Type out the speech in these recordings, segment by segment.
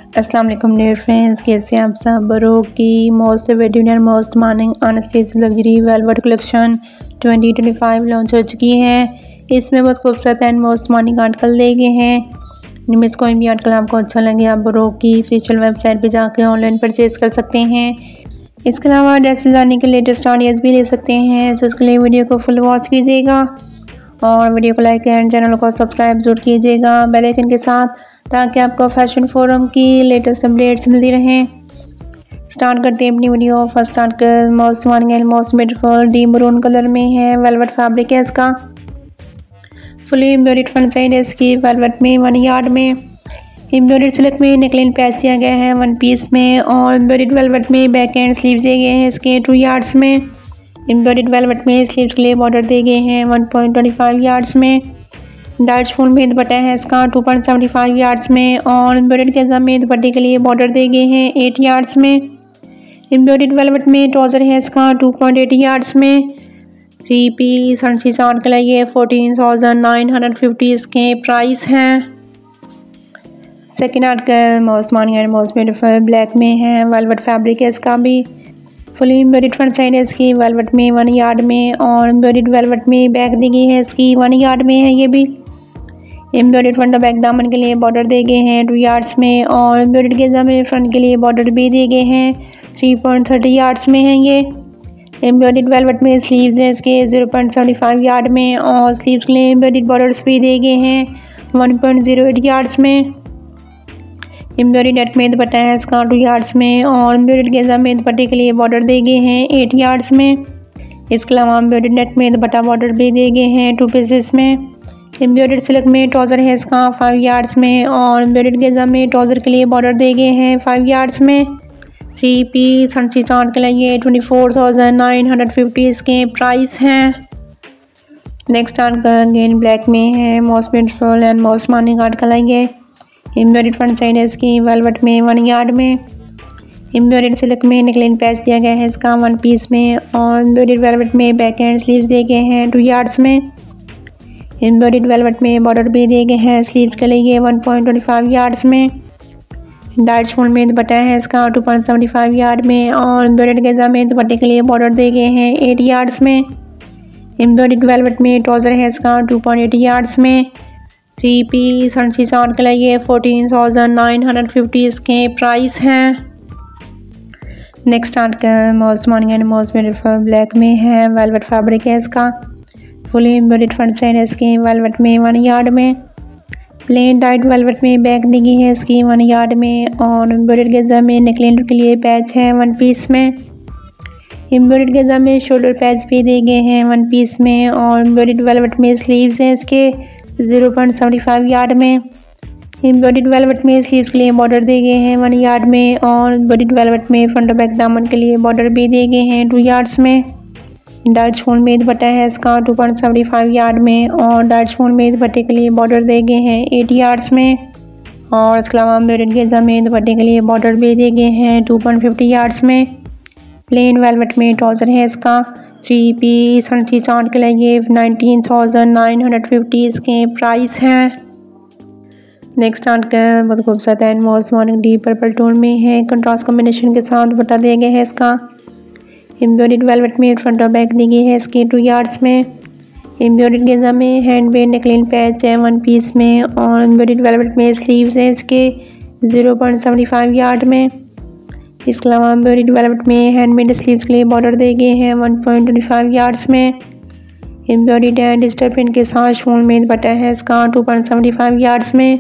अस्सलाम वालेकुम dear friends, कैसे आप सब। बरोक की most wedding and most morning on stage luxury velvet collection 2025 launch हो चुकी है। इसमें बहुत खूबसूरत एंड मोस्ट मॉर्निंग आर्टिकल दे गए हैं। इनमें से कोई भी आर्टिकल आपको अच्छा लगे आप बरोक की ऑफिशियल वेबसाइट पर जाकर ऑनलाइन परचेज कर सकते हैं। इसके अलावा ड्रेसेस आने के लेटेस्ट आइडियाज़ भी ले सकते हैं। तो उसके लिए वीडियो को फुल वॉच कीजिएगा और वीडियो को लाइक एंड चैनल को सब्सक्राइब जरूर कीजिएगा बेल आइकन के साथ, ताकि आपको फैशन फोरम की लेटेस्ट अपडेट्स मिलती रहें। स्टार्ट करते हैं अपनी video. First article most morning and most beautiful D maroon colour में है। वेलवेट फैब्रिक है इसका। फुली एम्ब्रॉयडर्ड फ्रंट साइड है इसकी वेलवेट में 1 यार्ड में। एम्ब्रॉयडर्ड सिल्क में नेकलाइन पैच दिया गया है 1 पीस में और एम्ब्रॉयडर्ड वेलवेट में बैक एंड स्लीव्स दिए गए हैं इसके 2 यार्ड्स में। एम्ब्रॉयडर्ड वेलवेट में स्लीव्स के लिए बॉर्डर दिए गए हैं 1.25 यार्ड्स में। डार्च फुल में दुपट्टा है इसका 2.75 यार्ड्स में और एम्ब्रॉयडर्ड गेज़ा में दुपट्टे के लिए बॉर्डर दिए गए हैं 8 यार्ड्स में। एम्ब्रॉयडर्ड वेलवेट में ट्राउज़र है इसका 2.8 यार्ड्स में। 3 पीस हंसी आर्ट के लिए 14,950 इसके प्राइस हैं। Second article most morning and most beautiful black में है। वेलवेट फैब्रिक है इसका भी। फुली एम्ब्रॉयडर्ड फ्रंट साइड है इसकी वेलवेट में 1 यार्ड में और एम्ब्रॉयडर्ड वेलवेट में बैक दी गई है इसकी 1 यार्ड में है। ये भी एम्ब्रॉयडर्ड फ्रंट और बैक दामन के लिए बॉर्डर दिए गए हैं 2 यार्ड्स में और एम्ब्रॉयडर्ड गेज़ा में फ्रंट के लिए बॉर्डर भी दिए गए हैं 3.30 यार्ड्स में है। ये एम्ब्रॉयडर्ड वेलवेट में स्लीव्स है इसके 0.75 यार्ड में और स्लीव्स के लिए एम्ब्रॉयडर्ड बॉर्डर्स भी दिए गए हैं 1.08 यार्ड्स में। एम्ब्रॉयडर्ड नेट में दुपट्टा है इसका 2 यार्ड्स में और एम्ब्रॉयडर्ड गेज़ा में दुपट्टे के लिए बॉर्डर दिए गए हैं 8 यार्ड्स में। इसके अलावा एम्ब्रॉयडर्ड नेट में दुपट्टा बॉर्डर भी दिए गए हैं 2 पीसेस में। एम्ब्रॉयडर्ड सिल्क में ट्राउज़र है इसका 5 यार्ड्स में और एम्ब्रॉयडर्ड गेज़ा में ट्राउज़र के लिए बॉर्डर दिए गए हैं 5 यार्ड्स में। 3 पीस हंसी चार्ट के लिए 24,950 इसके प्राइस हैं। नेक्स्ट आर्टिकल अगेन ब्लैक में है। Most beautiful and most morning article आएंगे। एम्ब्रॉयडर्ड फ्रंट साइड है इसकी वेलवेट में 1 यार्ड में। एम्ब्रॉयडर्ड सिल्क में नेकलाइन पैच दिया गया है इसका 1 पीस में और एम्ब्रॉयडर्ड वेलवेट में बैक एंड स्लीव्स दिए गए हैं 2 यार्ड्स में। एम्ब्रॉयडर्ड वेलवेट में बॉर्डर भी दिए गए हैं स्लीव्स के लिए 1.25 यार्ड्स में। डार्च फुल में दुपट्टा है इसका 2.75 यार्ड में और एम्ब्रॉयडर्ड गेज़ा में दुपट्टे के लिए बॉर्डर दिए गए हैं 8 यार्ड्स में। एम्ब्रॉयडर्ड वेलवेट में ट्राउज़र है इसका 2.8 यार्ड्स में। 3 पीस हंसी चार्ट के लिए 14,950 इसके प्राइस हैं। Next article most morning and most beautiful black में है। वेलवेट फैब्रिक है इसका। फुली एम्ब्रॉयडर्ड फ्रंट साइड है इसकी वेलवेट में 1 यार्ड में। प्लेन डाइट वेलवेट में बैक दी गई है इसकी 1 यार्ड में और एम्ब्रॉयडर्ड गेज़ा में नेकलाइन के लिए पैच है 1 पीस में। एम्ब्रॉयडर्ड गेज़ा में शोल्डर पैच भी दिए गए हैं 1 पीस में और एम्ब्रॉयडर्ड वेलवेट में स्लीव्स हैं इसके 0.75 यार्ड में। एम्ब्रॉयडर्ड वेलवेट में स्लीव्स के लिए बॉर्डर दिए गए हैं 1 यार्ड में और एम्ब्रॉयडर्ड वेलवेट में फ्रंट और बैक दामन के लिए बॉर्डर भी दिए गए हैं 2 यार्ड्स में। डार्च फुल में दुपट्टा है इसका 2.75 यार्ड में और डार्च फुल में दुपट्टे के लिए बॉर्डर दिए गए हैं 8 यार्ड्स में और इसके अलावा एम्ब्रॉयडर्ड गेज़ा में दुपट्टे के लिए बॉर्डर भी दिए गए हैं 2.50 यार्ड्स में। प्लेन वेलवेट में ट्राउज़र है इसका। 3 पीस हंसी चार्ट के लिए 19,950 इसके प्राइस हैं। नेक्स्ट आर्टिकल बहुत खूबसूरत and most morning deep purple tone में है। कंट्रास्ट कॉम्बिनेशन के साथ दुपट्टा दिया गया है इसका। एम्ब्रॉयडर्ड वेलवेट में फ्रंट और बैक दी गई है इसके 2 यार्ड्स में। एम्ब्रॉयडर्ड गेज़ा में हैंड बेड नेकलाइन पैच है 1 पीस में और एम्ब्रॉयडर्ड वेलवेट में स्लीव्स हैं इसके 0.75 यार्ड में। इसके अलावा एम्ब्रॉयडर्ड वेलवेट में हैंडमेड स्लीव्स के लिए बॉर्डर दिए गए हैं 1.25 यार्ड्स में। एम्ब्रॉयडर्ड एंड डिजिटल प्रिंट के साथ शोल में दुपट्टा है इसका 2.75 यार्ड्स में।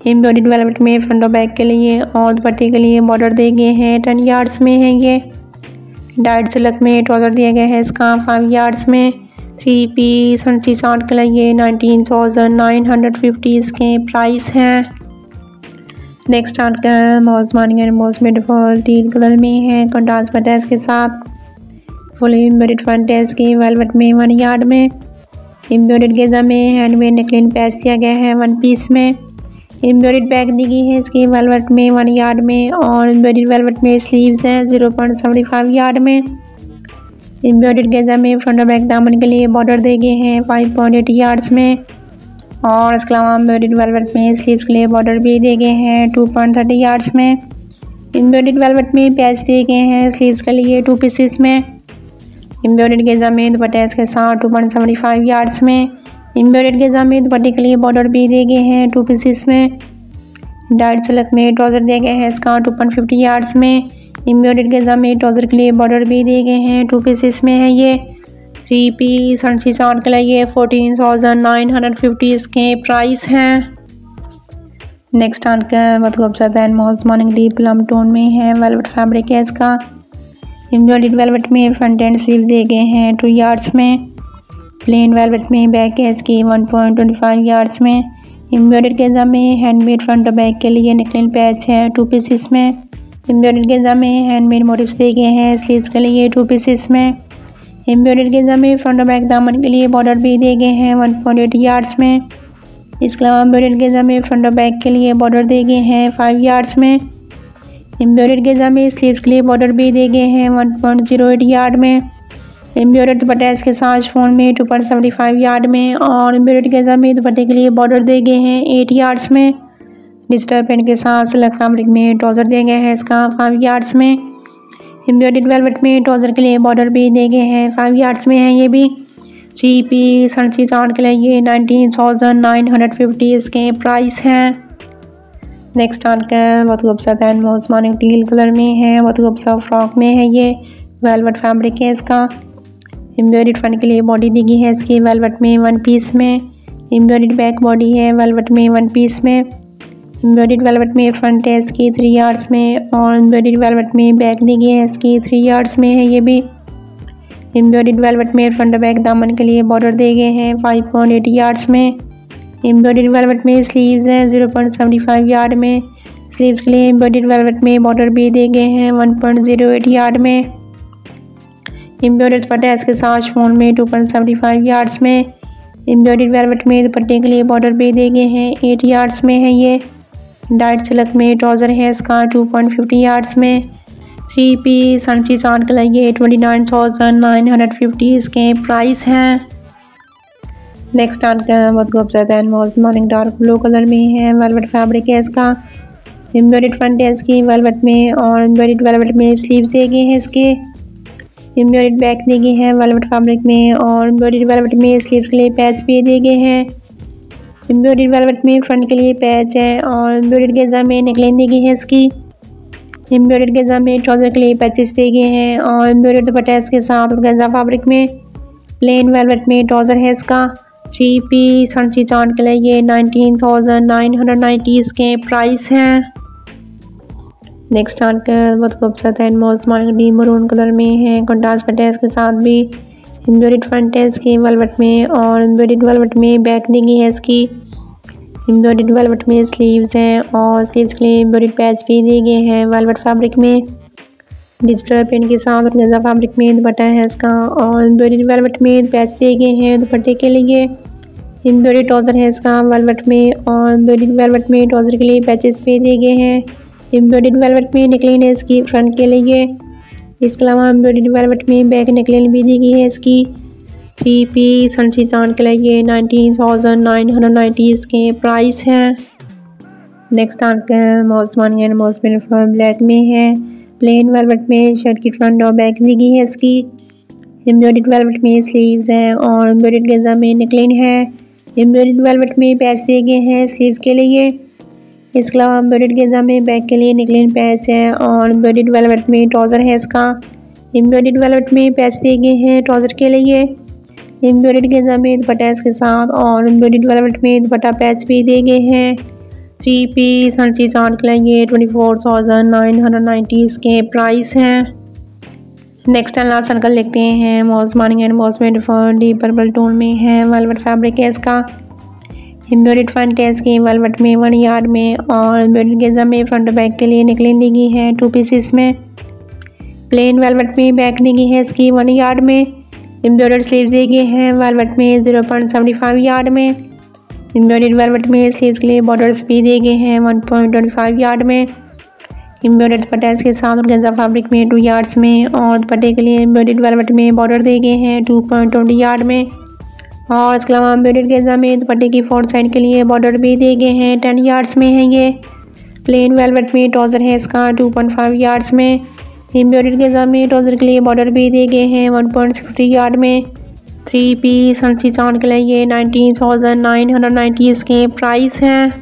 एम्ब्रॉयडर्ड वेलवेट में फ्रंट और बैक के लिए और दुपट्टे के लिए बॉर्डर दिए गए हैं 10 यार्ड्स में है। ये डाइट सिल्क में ट्राउज़र दिया गया है इसका 5 यार्ड्स में। 3 पीस हंसी चार्ट के लिए 19,950 इसके प्राइस हैं। Next article most morning and most beautiful teal colour में है। कंट्रास्ट पैटर्न के साथ फुली एम्ब्रॉयडर्ड फ्रंट है इसकी वेलवेट में 1 यार्ड में। एम्ब्रॉयडर्ड गेज़ा में हैंडमेड नेकलाइन पैच दिया गया है 1 पीस में। एम्ब्रॉयडर्ड बैक दी गई है इसकी वेलवेट में 1 यार्ड में और एम्ब्रॉयडर्ड वेलवेट में स्लीव्स हैं 0.75 यार्ड में। एम्ब्रॉयडर्ड गेज़ा में फ्रंट और बैक दामन के लिए बॉर्डर दिए गए हैं 5.8 यार्ड्स में। और इसके अलावा एम्ब्रॉयडर्ड वेलवेट में स्लीव्स के लिए बॉर्डर भी दिए गए हैं 2.30 यार्ड्स में। एम्ब्रॉयडर्ड वेलवेट में पैच दिए गए हैं स्लीव्स के लिए 2 पीसेस में। एम्ब्रॉयडर्ड गेजा में दुपट्टे के साथ 2.75 यार्ड्स में। एम्ब्रॉयडर्ड गेजा में दुपट्टे के लिए बॉर्डर भी दिए गए हैं 2 पीसेस में। डाइट सिल्क में ट्राउज़र दिए गए हैं इसका 2.50 यार्ड्स में। एम्ब्रॉयडर्ड गेजा में ट्राउज़र के लिए बॉर्डर भी दिए गए हैं 2 पीसेस में है ये। 3 पीस 100 के लिए ये 14,950 इसके प्राइस हैं। नेक्स्ट आकर बहुत खूबसूरत and most morning deep plum tone में है वेलवेट फैब्रिक है इसका। एम्ब्रॉयडर्ड वेलवेट में फ्रंट एंड स्लीव दिए गए हैं 2 यार्ड्स में। प्लेन वेलवेट में बैक है इसकी 1.25 यार्ड्स में। एम्ब्रॉयडर्ड गेजा में हैंडमेड फ्रंट और बैक के लिए नेकलाइन पैच है 2 पीसेस में। एम्ब्रॉयडर्ड गेजा में हैंडमेड मोटिव्स दिए गए हैं स्लीव्स के लिए 2 पीसेस में। एम्ब्रॉयडर्ड गेजा में फ्रंट और बैक दामन के लिए बॉर्डर भी दिए गए हैं 1.8 यार्ड्स में। इसके अलावा एम्ब्रॉयडर्ड गेजा में फ्रंट और बैक के लिए बॉर्डर दिए गए हैं 5 यार्ड्स में। एम्ब्रॉयडर्ड गेजा में स्लीव्स के लिए बॉर्डर भी दिए गए हैं 1.08 यार्ड में। एम्ब्रॉयडर्ड दुपट्टा इसके साथ फोन में 2.75 यार्ड में और एम्ब्रॉयडर्ड गेजा में दुपट्टे के लिए बॉर्डर दिए गए हैं 8 यार्ड्स में। डिजिटल पेंट के साथ सिल्क फैब्रिक में ट्राउज़र दिए गए हैं इसका 5 यार्ड्स में। एम्ब्रॉयडर्ड वेलवेट में ट्राउज़र के लिए बॉर्डर भी दिए गए हैं 5 यार्ड्स में है ये भी। 3 पीस 100 के लिए ये 19,950 इसके प्राइस हैं। नेक्स्ट आकर बहुत खूबसूरत एंड बहुत मॉर्निंग टील कलर में है, बहुत खूबसूरत फ्रॉक में है ये। वेलवेट फैब्रिक है इसका। एम्ब्रॉयडर्ड फ्रंट के लिए बॉडी दी गई है इसकी वेलवेट में 1 पीस में। एम्ब्रॉयडर्ड बैक बॉडी है वेलवेट में 1 पीस में। एम्ब्रॉयडर्ड वेलवेट में फ्रंट है इसकी 3 यार्ड्स में और एम्ब्रॉयडर्ड वेलवेट में बैक दी गई है इसकी 3 यार्ड्स में है ये भी। एम्ब्रॉयडर्ड वेलवेट में फ्रंट बैक दामन के लिए बॉर्डर दिए गए हैं 5.8 यार्ड्स में। एम्ब्रॉयडर्ड वेलवेट में स्लीव्स हैं 0.75 यार्ड में। स्लीव्स के लिए एम्ब्रॉयडर्ड वेलवेट में बॉर्डर भी दिए गए हैं 1.08 यार्ड में। एम्ब्रॉयडर्ड दुपट्टा इसके साथ शिफॉन में 2.75 यार्ड्स में। एम्ब्रॉयडर्ड वेलवेट में दुपट्टे के लिए बॉर्डर भी दिए गए हैं 8 यार्ड्स में है ये। डाइट सिल्क में ट्राउज़र है इसका 2.50 यार्ड्स में। 3 पीस 100 के लिए ये 29,950 इसके प्राइस हैं। नेक्स्ट आकर बहुत खूबसूरत and most morning dark blue colour में है वेलवेट फैब्रिक है इसका। एम्ब्रॉयडर्ड फ्रंट है इसकी वेलवेट में और एम्ब्रॉयडर्ड वेलवेट में स्लीव्स दिए गए हैं इसके। एम्ब्रॉयडर्ड बैक दी गई है वेलवेट फैब्रिक में और एम्ब्रॉयडर्ड वेलवेट में स्लीव्स के लिए पैच भी दिए गए हैं। एम्ब्रॉयडर्ड वेलवेट में फ्रंट के लिए पैच है और एम्ब्रॉयडर्ड गेजा में नेकलाइन दी गई है इसकी। एम्ब्रॉयडर्ड गेजा में ट्राउज़र के लिए पैचेस दिए गए हैं और एम्ब्रॉयडर्ड दुपट्टा इसके साथ गेजा फैब्रिक में। प्लेन वेलवेट में ट्राउज़र है इसका। 3 पीस 100 के लिए ये 19,990 इसके प्राइस हैं। नेक्स्ट आकर बहुत खूबसूरत and most morning D maroon colour में है कंट्रास्ट पट्टेस के साथ भी। एम्ब्रॉयडर्ड फ्रंट है इसकी वेलवेट में और एम्ब्रॉयडर्ड वेलवेट में बैक दी गई है इसकी। एम्ब्रॉयडर्ड वेलवेट में स्लीव्स हैं और स्लीव्स के लिए एम्ब्रॉयडर्ड पैच भी दिए गए हैं वेलवेट फैब्रिक में। डिजिटल प्रिंट के साथ ऑर्गेन्जा फैब्रिक में दुपट्टा है इसका और एम्ब्रॉयडर्ड वेलवेट में पैच दिए गए हैं दुपट्टे के लिए। एम्ब्रॉयडर्ड ट्राउज़र है इसका वेलवेट में और एम्ब्रॉयडर्ड वेलवेट में ट्राउज़र के लिए पैचेस भी दिए गए हैं। एम्ब्रॉयडर्ड वेलवेट में नेकलाइन है इसकी फ्रंट के लिए। इसके अलावा एम्ब्रॉयडर्ड वेलवेट में बैक नेकलाइन भी दी गई है इसकी। 3 पीस 100 के लिए ये 19,990 इसके प्राइस हैं। नेक्स्ट आकर most morning and most beautiful black में है। प्लेन वेलवेट में शर्ट की फ्रंट और बैक दी गई है इसकी। एम्ब्रॉयडर्ड वेलवेट में स्लीव्स हैं और एम्ब्रॉयडर्ड गेजा में नेकलाइन है। एम्ब्रॉयडर्ड वेलवेट में पैच दिए गए हैं स्लीव्स के लिए। इसके अलावा एम्ब्रॉयडर्ड गेजा में बैक के लिए नेकलाइन पैच है और एम्ब्रॉयडर्ड वेलवेट में ट्राउज़र है इसका। एम्ब्रॉयडर्ड वेलवेट में पैच दिए गए हैं ट्राउज़र के लिए। एम्ब्रॉयडर्ड गेजा में दुपट्टा इसके साथ और एम्ब्रॉयडर्ड वेलवेट में दुपट्टा पैच भी दिए गए हैं। 3 पीस 100 के लिए ये 24,990 इसके प्राइस हैं। नेक्स्ट एंड लास्ट सर्कल देखते हैं most morning and most beautiful deep purple tone में है वेलवेट फैब्रिक है इसका। एम्ब्रॉयडर्ड फ्रंट है इसकी वेलवेट में 1 यार्ड में और एम्ब्रॉयडर्ड गेजा में फ्रंट बैक के लिए नेकलाइन दी गई है 2 पीसेस में। प्लेन वेलवेट में बैक दी गई है इसकी 1 यार्ड में। एम्ब्रॉयडर्ड स्लीव्स दी गई हैं वेलवेट में 0.75 यार्ड में। एम्ब्रॉयडर्ड वेलवेट में स्लीव्स के लिए बॉर्डर्स भी दिए गए हैं 1.25 यार्ड में। एम्ब्रॉयडर्ड दुपट्टा के साथ ऑर्गेन्जा फैब्रिक में 2 यार्ड्स में और दुपट्टे के लिए एम्ब्रॉयडर्ड वेलवेट में बॉर्डर दिए गए हैं 2.20 यार्ड में। और इसके अलावा एम्ब्रॉयडर्ड गेंजा में दुपट्टे की 4 साइड के लिए बॉर्डर भी दिए गए हैं। 10 यार्ड्स में है ये। प्लेन वेलवेट में ट्राउज़र है इसका 2.5 यार्ड्स में। एम्ब्रॉयडर्ड गेंजा में ट्राउज़र के लिए बॉर्डर भी दिए गए हैं 1.60 यार्ड में। 3 पीस हंसी चांद के लिए 19,990 इसके प्राइस है।